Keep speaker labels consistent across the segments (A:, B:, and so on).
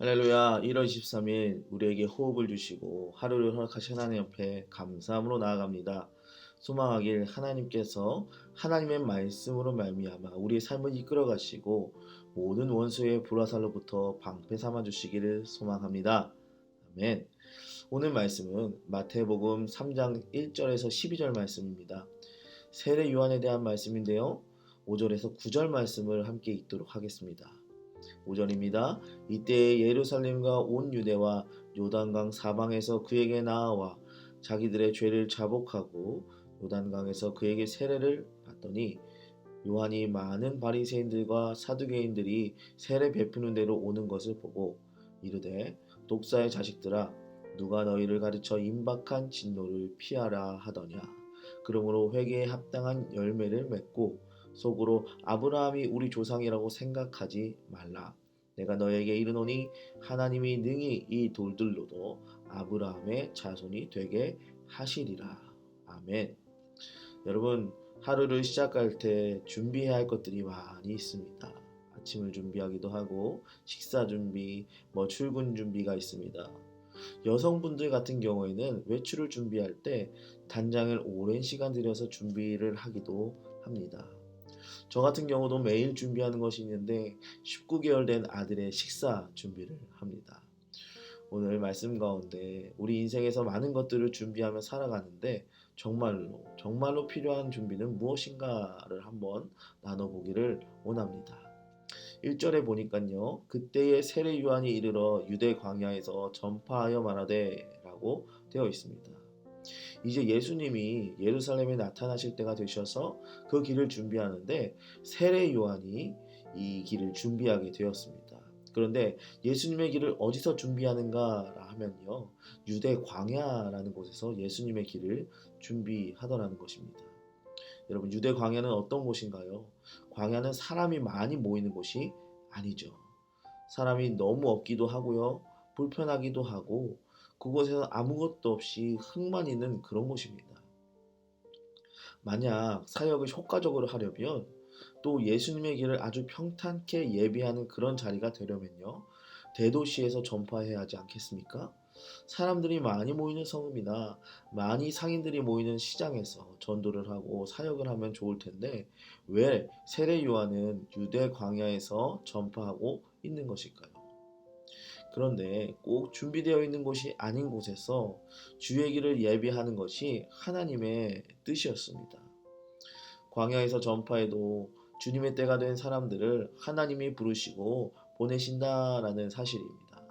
A: 할렐루야. 1월 23일 우리에게 호흡을 주시고 하루를 허락하신 하나님 옆에 감사함으로 나아갑니다. 소망하길 하나님께서 하나님의 말씀으로 말미암아 우리의 삶을 이끌어 가시고 모든 원수의 불화살로부터 방패 삼아 주시기를 소망합니다. 아멘. 오늘 말씀은 마태복음 3장 1절에서 12절 말씀입니다. 세례 요한에 대한 말씀인데요. 5절에서 9절 말씀을 함께 읽도록 하겠습니다. 5절입니다. 이때 예루살렘과 온 유대와 요단강 사방에서 그에게 나아와 자기들의 죄를 자복하고 요단강에서 그에게 세례를 받더니 요한이 많은 바리새인들과 사두개인들이 세례 베푸는 데로 오는 것을 보고 이르되 독사의 자식들아 누가 너희를 가르쳐 임박한 진노를 피하라 하더냐. 그러므로 회개에 합당한 열매를 맺고 속으로 아브라함이 우리 조상이라고 생각하지 말라. 내가 너에게 이르노니 하나님이 능히 이 돌들로도 아브라함의 자손이 되게 하시리라. 아멘. 여러분, 하루를 시작할 때 준비해야 할 것들이 많이 있습니다. 아침을 준비하기도 하고 식사 준비, 출근 준비가 있습니다. 여성분들 같은 경우에는 외출을 준비할 때 단장을 오랜 시간 들여서 준비를 하기도 합니다. 저 같은 경우도 매일 준비하는 것이 있는데 19개월 된 아들의 식사 준비를 합니다. 오늘 말씀 가운데 우리 인생에서 많은 것들을 준비하며 살아가는데 정말로 필요한 준비는 무엇인가를 한번 나눠보기를 원합니다. 1절에 보니까요. 그때의 세례 요한이 이르러 유대 광야에서 전파하여 말하되 라고 되어 있습니다. 이제 예수님이 예루살렘에 나타나실 때가 되셔서 그 길을 준비하는데 세례 요한이 이 길을 준비하게 되었습니다. 그런데 예수님의 길을 어디서 준비하는가 하면요. 유대 광야라는 곳에서 예수님의 길을 준비하더라는 것입니다. 여러분, 유대 광야는 어떤 곳인가요? 광야는 사람이 많이 모이는 곳이 아니죠. 사람이 너무 없기도 하고요. 불편하기도 하고 그곳에서 아무것도 없이 흙만 있는 그런 곳입니다. 만약 사역을 효과적으로 하려면 또 예수님의 길을 아주 평탄케 예비하는 그런 자리가 되려면요. 대도시에서 전파해야 하지 않겠습니까? 사람들이 많이 모이는 성읍이나 많이 상인들이 모이는 시장에서 전도를 하고 사역을 하면 좋을 텐데 왜 세례 요한은 유대 광야에서 전파하고 있는 것일까요? 그런데 꼭 준비되어 있는 곳이 아닌 곳에서 주의 길을 예비하는 것이 하나님의 뜻이었습니다. 광야에서 전파해도 주님의 때가 된 사람들을 하나님이 부르시고 보내신다라는 사실입니다.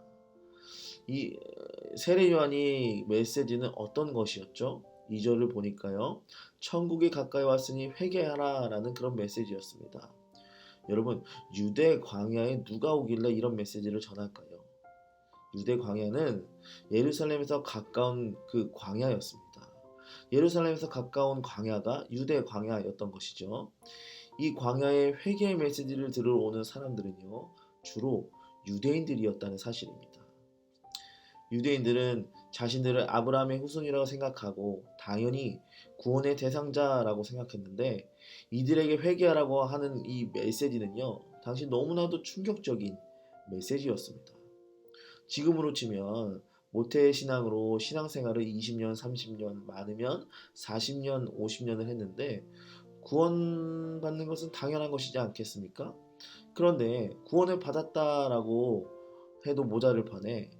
A: 이 세례 요한이 메시지는 어떤 것이었죠? 2절을 보니까요. 천국이 가까이 왔으니 회개하라 라는 그런 메시지였습니다. 여러분, 유대 광야에 누가 오길래 이런 메시지를 전할까요? 유대 광야는 예루살렘에서 가까운 그 광야였습니다. 예루살렘에서 가까운 광야가 유대 광야였던 것이죠. 이 광야에 회개의 메시지를 들으러 오는 사람들은요, 주로 유대인들이었다는 사실입니다. 유대인들은 자신들을 아브라함의 후손이라고 생각하고 당연히 구원의 대상자라고 생각했는데 이들에게 회개하라고 하는 이 메시지는요, 당시 너무나도 충격적인 메시지였습니다. 지금으로 치면 모태신앙으로 신앙생활을 20년, 30년, 많으면 40년, 50년을 했는데 구원받는 것은 당연한 것이지 않겠습니까? 그런데 구원을 받았다라고 해도 모자를 판에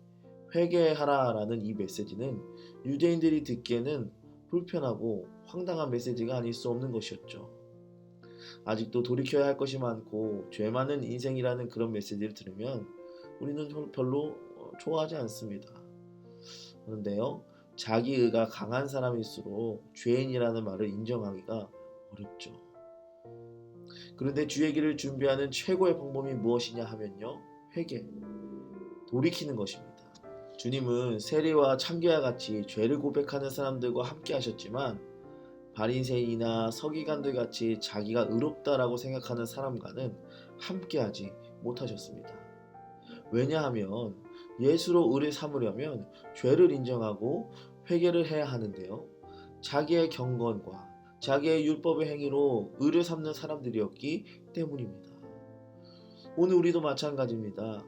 A: 회개하라라는 이 메시지는 유대인들이 듣기에는 불편하고 황당한 메시지가 아닐 수 없는 것이었죠. 아직도 돌이켜야 할 것이 많고 죄 많은 인생이라는 그런 메시지를 들으면 우리는 별로 좋아하지 않습니다. 그런데요, 자기 의가 강한 사람일수록 죄인이라는 말을 인정하기가 어렵죠. 그런데 주의 길을 준비하는 최고의 방법이 무엇이냐 하면요, 회개, 돌이키는 것입니다. 주님은 세리와 참개와 같이 죄를 고백하는 사람들과 함께 하셨지만 바리새인이나 서기관들 같이 자기가 의롭다라고 생각하는 사람과는 함께하지 못하셨습니다. 왜냐하면 예수로 의를 삼으려면 죄를 인정하고 회개를 해야 하는데요. 자기의 경건과 자기의 율법의 행위로 의를 삼는 사람들이었기 때문입니다. 오늘 우리도 마찬가지입니다.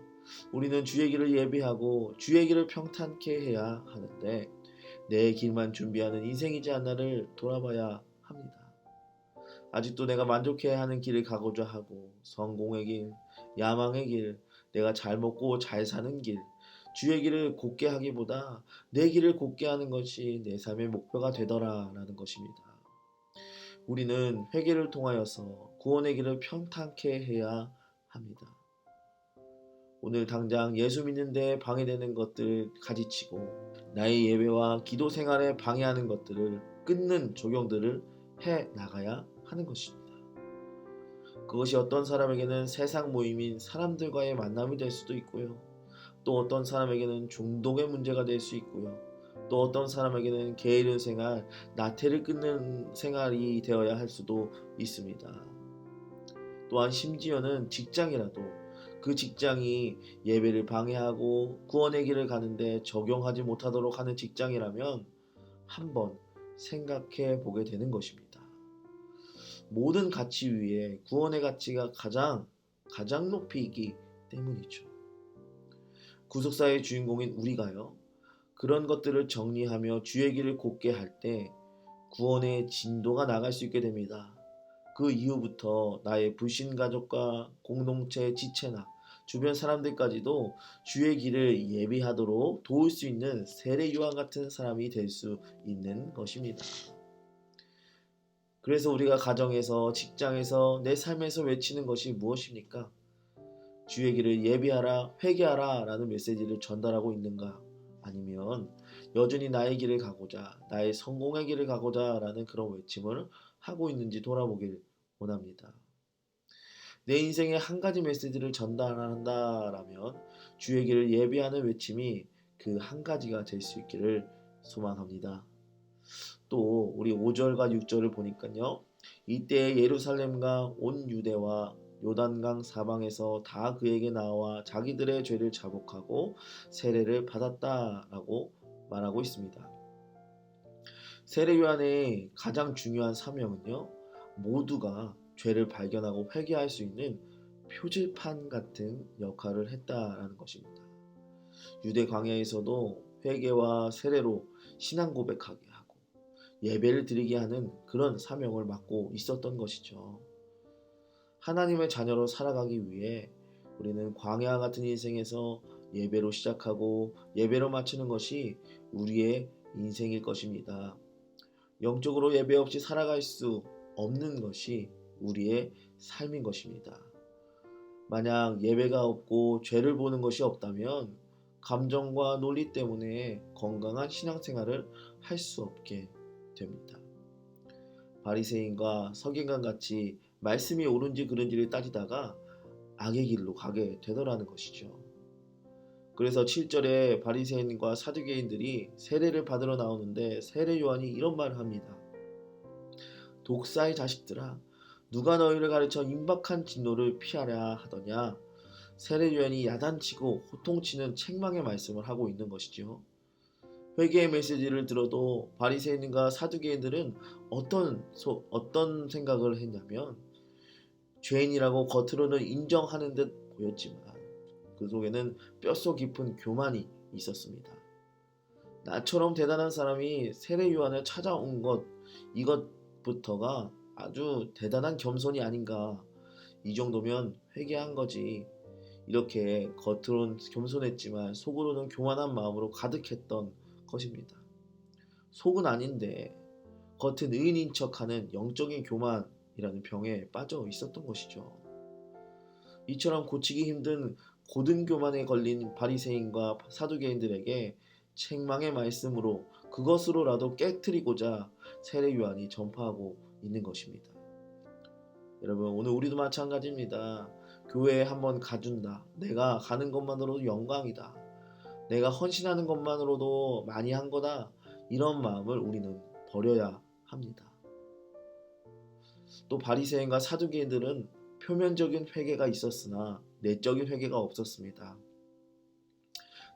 A: 우리는 주의 길을 예비하고 주의 길을 평탄케 해야 하는데 내 길만 준비하는 인생이지 않나를 돌아봐야 합니다. 아직도 내가 만족해야 하는 길을 가고자 하고 성공의 길, 야망의 길, 내가 잘 먹고 잘 사는 길, 주의 길을 곧게 하기보다 내 길을 곧게 하는 것이 내 삶의 목표가 되더라라는 것입니다. 우리는 회개를 통하여서 구원의 길을 평탄케 해야 합니다. 오늘 당장 예수 믿는데 방해되는 것들을 가지치고 나의 예배와 기도 생활에 방해하는 것들을 끊는 조경들을 해 나가야 하는 것입니다. 그것이 어떤 사람에게는 세상 모임인 사람들과의 만남이 될 수도 있고요. 또 어떤 사람에게는 중독의 문제가 될 수 있고요. 또 어떤 사람에게는 게으른 생활, 나태를 끊는 생활이 되어야 할 수도 있습니다. 또한 심지어는 직장이라도 그 직장이 예배를 방해하고 구원의 길을 가는데 적용하지 못하도록 하는 직장이라면 한번 생각해 보게 되는 것입니다. 모든 가치 위에 구원의 가치가 가장 높이기 때문이죠. 구속사의 주인공인 우리가요, 그런 것들을 정리하며 주의 길을 곧게 할 때 구원의 진도가 나갈 수 있게 됩니다. 그 이후부터 나의 불신 가족과 공동체 지체나 주변 사람들까지도 주의 길을 예비하도록 도울 수 있는 세례 요한 같은 사람이 될 수 있는 것입니다. 그래서 우리가 가정에서, 직장에서, 내 삶에서 외치는 것이 무엇입니까? 주의 길을 예비하라, 회개하라 라는 메시지를 전달하고 있는가? 아니면 여전히 나의 길을 가고자, 나의 성공의 길을 가고자 라는 그런 외침을 하고 있는지 돌아보길 원합니다. 내 인생에 한 가지 메시지를 전달한다라면 주의 길을 예비하는 외침이 그 한 가지가 될 수 있기를 소망합니다. 또 우리 5절과 6절을 보니까요, 이때 예루살렘과 온 유대와 요단강 사방에서 다 그에게 나와 자기들의 죄를 자복하고 세례를 받았다라고 말하고 있습니다. 세례 요한의 가장 중요한 사명은요, 모두가 죄를 발견하고 회개할 수 있는 표지판 같은 역할을 했다라는 것입니다. 유대 광야에서도 회개와 세례로 신앙 고백하게 하고 예배를 드리게 하는 그런 사명을 맡고 있었던 것이죠. 하나님의 자녀로 살아가기 위해 우리는 광야 같은 인생에서 예배로 시작하고 예배로 마치는 것이 우리의 인생일 것입니다. 영적으로 예배 없이 살아갈 수 없는 것이 우리의 삶인 것입니다. 만약 예배가 없고 죄를 보는 것이 없다면 감정과 논리 때문에 건강한 신앙생활을 할 수 없게 됩니다. 바리새인과 서기관 같이 말씀이 옳은지 그른지를 따지다가 악의 길로 가게 되더라는 것이죠. 그래서 7절에 바리새인과 사두개인들이 세례를 받으러 나오는데 세례 요한이 이런 말을 합니다. 독사의 자식들아, 누가 너희를 가르쳐 임박한 진노를 피하려 하더냐? 세례 요한이 야단치고 호통치는 책망의 말씀을 하고 있는 것이죠. 회개의 메시지를 들어도 바리새인과 사두개인들은 어떤 생각을 했냐면, 죄인이라고 겉으로는 인정하는 듯 보였지만 그 속에는 뼛속 깊은 교만이 있었습니다. 나처럼 대단한 사람이 세례 요한을 찾아온 이것부터가 아주 대단한 겸손이 아닌가. 이 정도면 회개한 거지. 이렇게 겉으로는 겸손했지만 속으로는 교만한 마음으로 가득했던 것입니다. 속은 아닌데 겉은 의인인 척하는 영적인 교만이라는 병에 빠져 있었던 것이죠. 이처럼 고치기 힘든 고든 교만에 걸린 바리새인과 사두개인들에게 책망의 말씀으로 그것으로라도 깨트리고자 세례 요한이 전파하고 있는 것입니다. 여러분, 오늘 우리도 마찬가지입니다. 교회에 한번 가준다. 내가 가는 것만으로도 영광이다. 내가 헌신하는 것만으로도 많이 한 거다. 이런 마음을 우리는 버려야 합니다. 또 바리새인과 사두개인들은 표면적인 회개가 있었으나 내적인 회개가 없었습니다.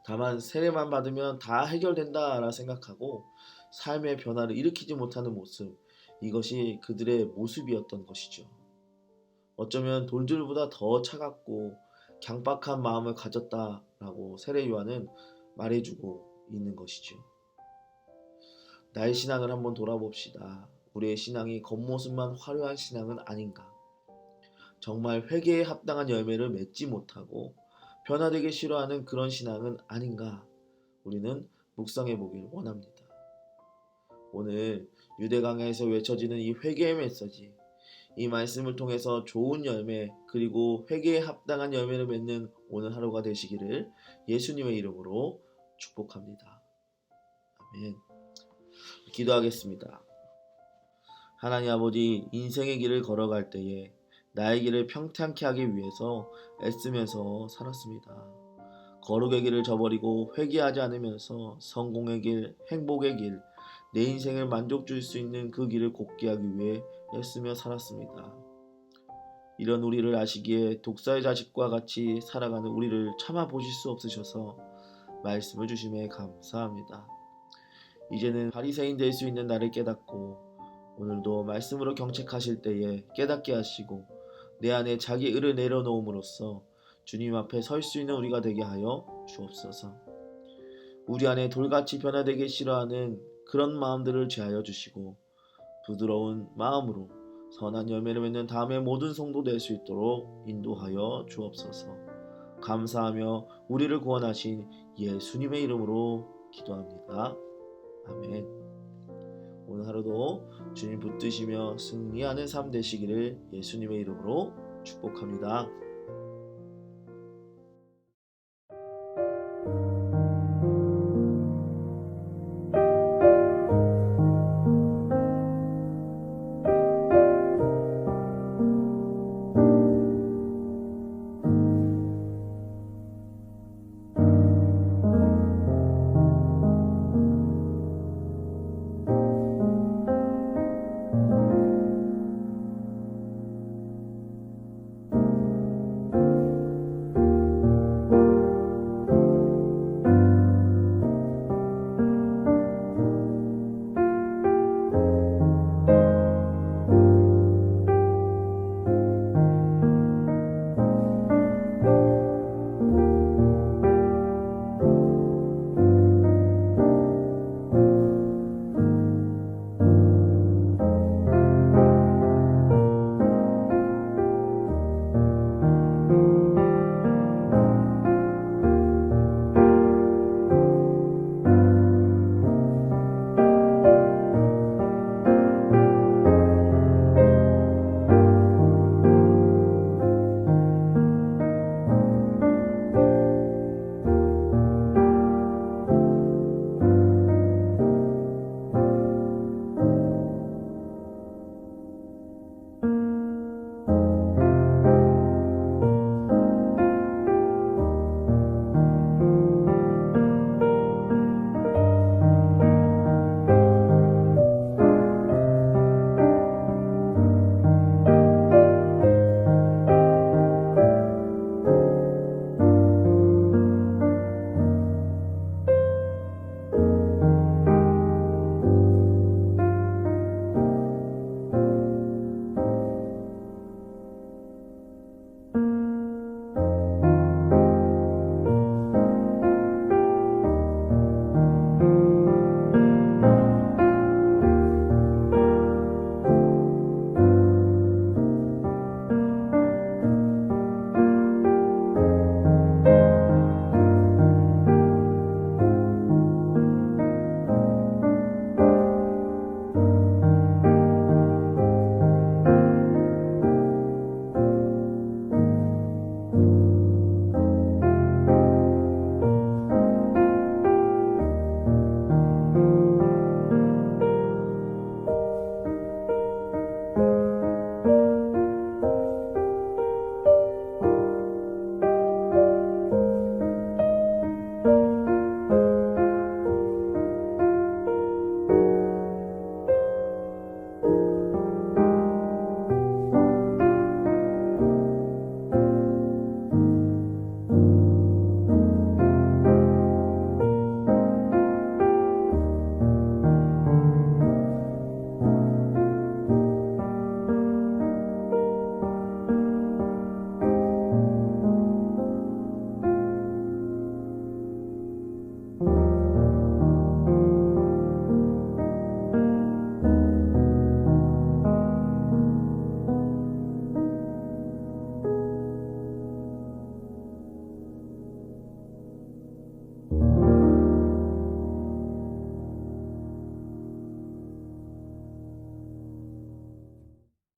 A: 다만 세례만 받으면 다 해결된다라 생각하고 삶의 변화를 일으키지 못하는 모습, 이것이 그들의 모습이었던 것이죠. 어쩌면 돌들보다 더 차갑고 강박한 마음을 가졌다라고 세례 요한은 말해주고 있는 것이죠. 나의 신앙을 한번 돌아봅시다. 우리의 신앙이 겉모습만 화려한 신앙은 아닌가? 정말 회개에 합당한 열매를 맺지 못하고 변화되기 싫어하는 그런 신앙은 아닌가? 우리는 묵상해 보길 원합니다. 오늘 유대강야에서 외쳐지는 이 회개의 메시지, 이 말씀을 통해서 좋은 열매 그리고 회개에 합당한 열매를 맺는 오늘 하루가 되시기를 예수님의 이름으로 축복합니다. 아멘. 기도하겠습니다. 하나님 아버지, 인생의 길을 걸어갈 때에 나의 길을 평탄케 하기 위해서 애쓰면서 살았습니다. 거룩의 길을 저버리고 회개하지 않으면서 성공의 길, 행복의 길, 내 인생을 만족 줄 수 있는 그 길을 곱게 하기 위해 애쓰며 살았습니다. 이런 우리를 아시기에 독사의 자식과 같이 살아가는 우리를 참아 보실 수 없으셔서 말씀을 주심에 감사합니다. 이제는 바리새인 될 수 있는 나를 깨닫고 오늘도 말씀으로 경책하실 때에 깨닫게 하시고 내 안에 자기 의를 내려놓음으로써 주님 앞에 설 수 있는 우리가 되게 하여 주옵소서. 우리 안에 돌같이 변화되기 싫어하는 그런 마음들을 제하여 주시고 부드러운 마음으로 선한 열매를 맺는 다음의 모든 성도 될 수 있도록 인도하여 주옵소서. 감사하며 우리를 구원하신 예수님의 이름으로 기도합니다. 아멘. 오늘 하루도 주님 붙드시며 승리하는 삶 되시기를 예수님의 이름으로 축복합니다.